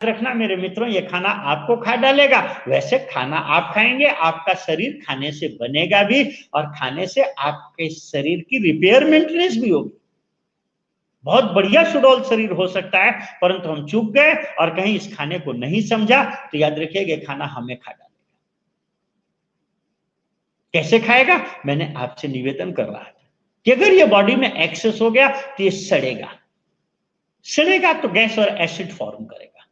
रखना मेरे मित्रों, ये खाना आपको खा डालेगा। वैसे खाना आप खाएंगे, आपका शरीर खाने से बनेगा भी, और खाने से आपके शरीर की रिपेयर मेंटेनेंस भी होगी। बहुत बढ़िया सुडौल शरीर हो सकता है, परंतु हम चूक गए और कहीं इस खाने को नहीं समझा, तो याद रखिएगा खाना हमें खा डालेगा। कैसे खाएगा? मैंने आपसे निवेदन कर रहा था कि अगर ये बॉडी में एक्सेस हो गया तो ये सड़ेगा, सड़ेगा तो गैस और एसिड फॉर्म करेगा।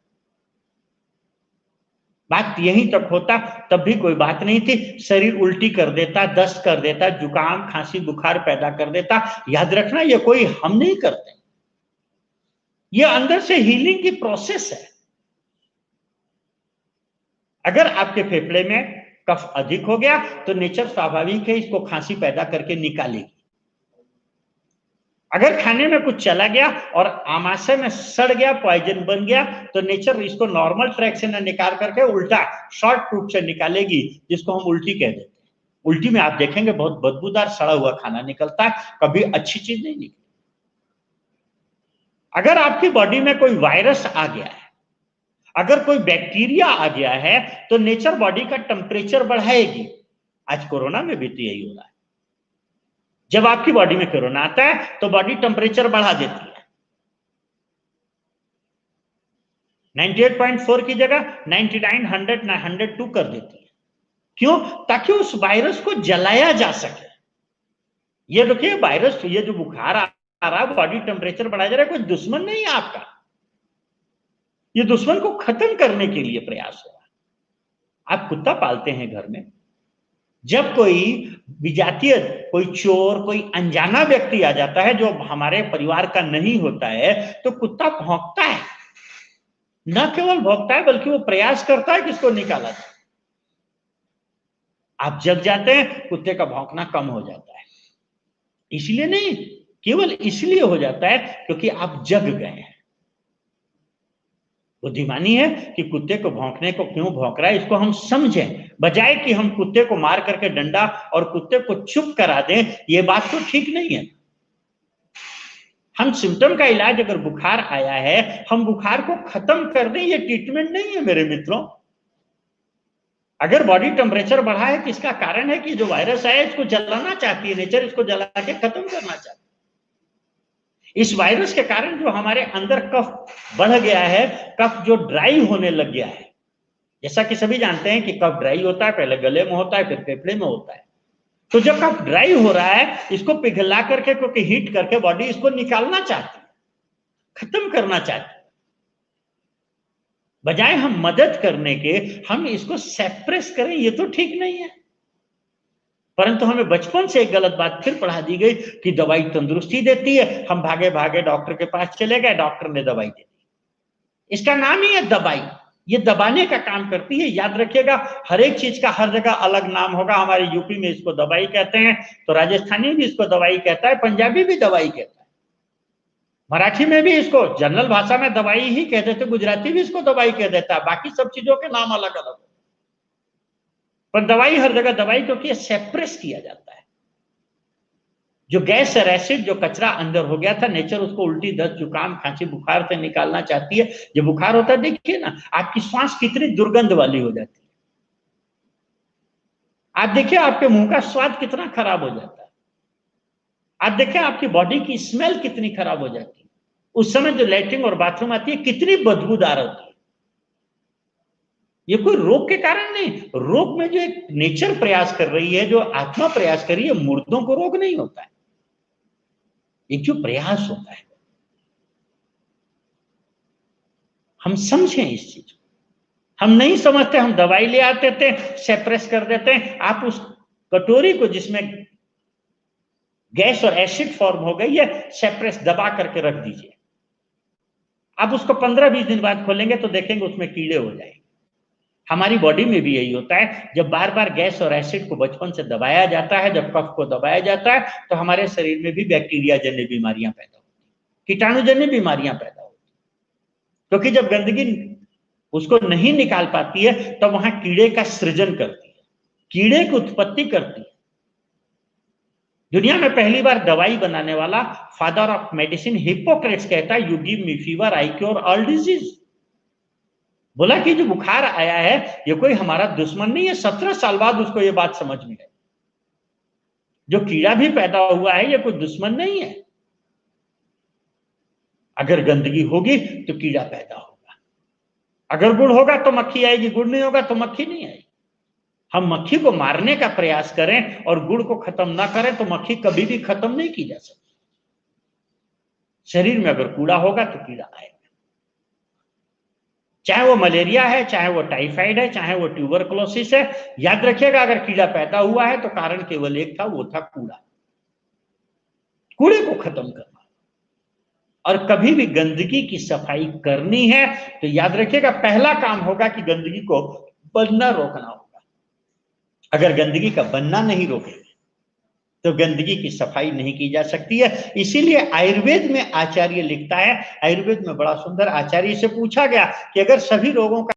बात यहीं तक होता तब भी कोई बात नहीं थी, शरीर उल्टी कर देता, दस्त कर देता, जुकाम खांसी बुखार पैदा कर देता। याद रखना ये कोई हम नहीं करते, ये अंदर से हीलिंग की प्रोसेस है। अगर आपके फेफड़े में कफ अधिक हो गया तो नेचर स्वाभाविक है इसको खांसी पैदा करके निकालेगी। अगर खाने में कुछ चला गया और आमाशय में सड़ गया, पॉइजन बन गया, तो नेचर इसको नॉर्मल ट्रैक से न निकाल करके उल्टा शॉर्ट रूट से निकालेगी, जिसको हम उल्टी कह देते हैं। उल्टी में आप देखेंगे बहुत बदबूदार सड़ा हुआ खाना निकलता है, कभी अच्छी चीज नहीं निकलती। अगर आपकी बॉडी में कोई वायरस आ गया है, अगर कोई बैक्टीरिया आ गया है, तो नेचर बॉडी का टेम्परेचर बढ़ाएगी। आज कोरोना में भी तो यही हो रहा है। जब आपकी बॉडी में कोरोना आता है तो बॉडी टेम्परेचर बढ़ा देती है, 98.4 की जगह 99, 100, 102 कर देती है। क्यों? ताकि उस वायरस को जलाया जा सके। ये देखिए वायरस, ये जो बुखार आ रहा है, बॉडी टेम्परेचर बढ़ाया जा रहा है, कोई दुश्मन नहीं है आपका, ये दुश्मन को खत्म करने के लिए प्रयास हो रहा है। आप कुत्ता पालते हैं घर में, जब कोई विजातीय, कोई चोर, कोई अनजाना व्यक्ति आ जाता है जो हमारे परिवार का नहीं होता है, तो कुत्ता भौंकता है। न केवल भौंकता है बल्कि वो प्रयास करता है कि इसको निकाला जाए। आप जग जाते हैं, कुत्ते का भौंकना कम हो जाता है। इसलिए नहीं, केवल इसलिए हो जाता है क्योंकि आप जग गए हैं। बुद्धिमानी है कि कुत्ते को भौंकने को क्यों भौंक रहा है इसको हम समझें, बजाय कि हम कुत्ते को मार करके डंडा और कुत्ते को चुप करा दें। ये बात तो ठीक नहीं है। हम सिम्टम का इलाज, अगर बुखार आया है हम बुखार को खत्म कर दें, ये ट्रीटमेंट नहीं है मेरे मित्रों। अगर बॉडी टेम्परेचर बढ़ा है तो इसका कारण है कि जो वायरस है इसको जलाना चाहती है नेचर, इसको जला के खत्म करना चाहती है। इस वायरस के कारण जो हमारे अंदर कफ बढ़ गया है, कफ जो ड्राई होने लग गया है, जैसा कि सभी जानते हैं कि कफ ड्राई होता है, पहले गले में होता है फिर फेफड़े में होता है। तो जब कफ ड्राई हो रहा है, इसको पिघला करके, क्योंकि हीट करके बॉडी इसको निकालना चाहती है, खत्म करना चाहती है। बजाय हम मदद करने के हम इसको सप्रेस करें, ये तो ठीक नहीं है। परंतु हमें बचपन से एक गलत बात फिर पढ़ा दी गई कि दवाई तंदुरुस्ती देती है। हम भागे भागे डॉक्टर के पास चले गए, डॉक्टर ने दवाई दे दी। इसका नाम ही है दवाई, ये दबाने का काम करती है। याद रखिएगा, हर एक चीज का हर जगह अलग नाम होगा। हमारे यूपी में इसको दवाई कहते हैं, तो राजस्थानी भी इसको दवाई कहता है, पंजाबी भी दवाई कहता है, मराठी में भी इसको जनरल भाषा में दवाई ही कह देते, गुजराती भी इसको दवाई कह देता है। बाकी सब चीजों के नाम अलग अलग, पर दवाई हर जगह दवाई, क्योंकि सेप्रेस किया जाता है। जो गैस और एसिड, जो कचरा अंदर हो गया था, नेचर उसको उल्टी, दस्त, जुकाम, खांसी, बुखार से निकालना चाहती है। जब बुखार होता है देखिए ना, आपकी श्वास कितनी दुर्गंध वाली हो जाती है। आप देखिए आपके मुंह का स्वाद कितना खराब हो जाता है। आप देखिए आपकी बॉडी की स्मेल कितनी खराब हो जाती है। उस समय जो लैट्रिन और बाथरूम आती है कितनी बदबूदार होती है। ये कोई रोग के कारण नहीं, रोग में जो एक नेचर प्रयास कर रही है, जो आत्मा प्रयास कर रही है। मुर्दों को रोग नहीं होता है, एक जो प्रयास होता है। हम समझें इस चीज को, हम नहीं समझते, हम दवाई ले आते थे, सेप्रेस कर देते हैं। आप उस कटोरी को जिसमें गैस और एसिड फॉर्म हो गई है, सेप्रेस दबा करके रख दीजिए। आप उसको 15-20 दिन बाद खोलेंगे तो देखेंगे उसमें कीड़े हो जाएंगे। हमारी बॉडी में भी यही होता है। जब बार बार गैस और एसिड को बचपन से दबाया जाता है, जब कफ को दबाया जाता है, तो हमारे शरीर में भी बैक्टीरिया जन्य बीमारियां पैदा होती, कीटाणु जन्य बीमारियां पैदा होती। क्योंकि जब गंदगी उसको नहीं निकाल पाती है तब तो वहां कीड़े का सृजन करती है, कीड़े की उत्पत्ति करती है। दुनिया में पहली बार दवाई बनाने वाला फादर ऑफ मेडिसिन हिप्पोक्रेट्स कहता है, you give me fever I cure all disease. बोला कि जो बुखार आया है ये कोई हमारा दुश्मन नहीं है। 17 साल बाद उसको ये बात समझ में आई, जो कीड़ा भी पैदा हुआ है ये कोई दुश्मन नहीं है। अगर गंदगी होगी तो कीड़ा पैदा होगा, अगर गुड़ होगा तो मक्खी आएगी, गुड़ नहीं होगा तो मक्खी नहीं आएगी। हम मक्खी को मारने का प्रयास करें और गुड़ को खत्म ना करें तो मक्खी कभी भी खत्म नहीं की जा सकती। शरीर में अगर कूड़ा होगा तो कीड़ा आएगा, चाहे वो मलेरिया है, चाहे वो टाइफाइड है, चाहे वो ट्यूबरकुलोसिस है। याद रखिएगा, अगर कीड़ा पैदा हुआ है तो कारण केवल एक था, वो था कूड़ा। कूड़े को खत्म करना, और कभी भी गंदगी की सफाई करनी है तो याद रखिएगा पहला काम होगा कि गंदगी को बनना रोकना होगा। अगर गंदगी का बनना नहीं रोकेंगे तो गंदगी की सफाई नहीं की जा सकती है। इसीलिए आयुर्वेद में आचार्य लिखता है, आयुर्वेद में बड़ा सुंदर, आचार्य से पूछा गया कि अगर सभी रोगों का